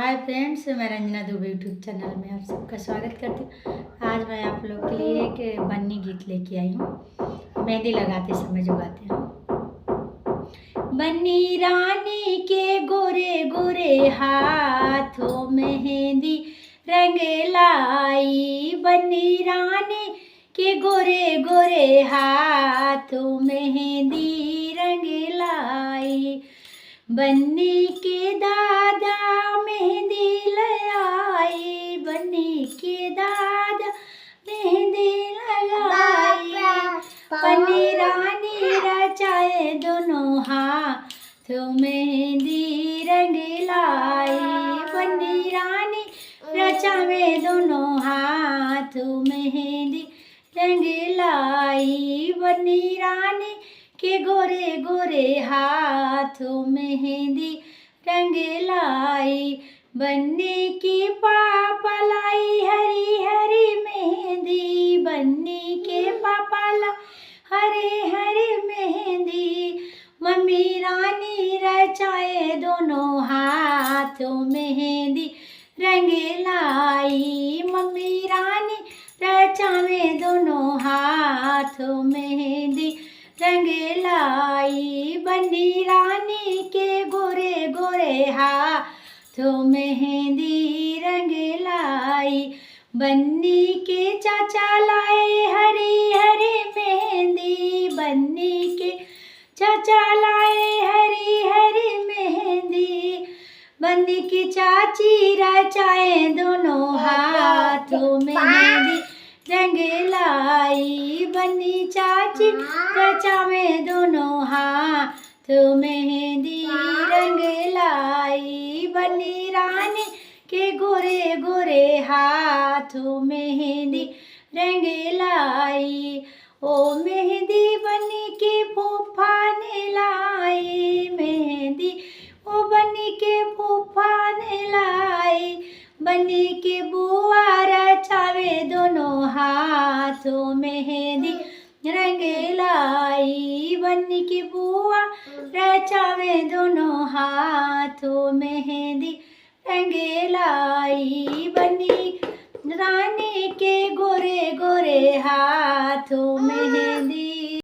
Hi friends, मैं Ranjana Dubey YouTube channel में आप सबका स्वागत करती हूँ। आज मैं आप लोग के लिए एक बन्नी गीत लेके आई हूँ। मेहंदी लगाते समय जो गाते हैं। बन्नी रानी के गोरे गोरे हाथों मेहंदी रंग लाई। बन्नी रानी के गोरे गोरे हाथों मेहंदी रंग लाई। बन्नी के दादा मेहंदी लगाई। बन्नी के दादा मेहंदी लगाई। बन्नी रानी रचाए दोनों हाथों मेहंदी रंग लाई। बन्नी रानी रचाए दोनों हाथों मेहंदी रंग लाई। बन्नी रानी के गोरे गोरे हाथों मेहंदी रंग लाई। बन्नी की पापा लाई हरी हरी मेहंदी। बन्नी के पापा लाई हरी हरी मेहंदी। मम्मी रानी रचाए दोनों हाथों मेहंदी रंग लाई। मम्मी रानी रचाए दोनों हाथों मेहंदी रंग लाई। बन्नी रानी के गोरे गोरे हाथों मेहंदी रंग लाई। बन्नी के चाचा लाए हरी हरी मेहंदी। बन्नी के चाचा लाए हरी हरी मेहंदी। बन्नी की चाची रचाए दोनों हाथों मेहंदी रंग लाई। बन्नी चाची रचावे दोनों हाथों मेहंदी रंग लाई। बन्नी रानी के गोरे गोरे हाथों मेहंदी रंग लाई। ओ मेहंदी बन्नी के फूफा ने लाई। मेहंदी ओ बन्नी के फूफा ने लाई। बन्नी के बुआ रचावे दोनों हाथों मेहंदी रंग लाई। बन्नी की बुआ रचावे दोनों हाथों मेहंदी रंग लाई।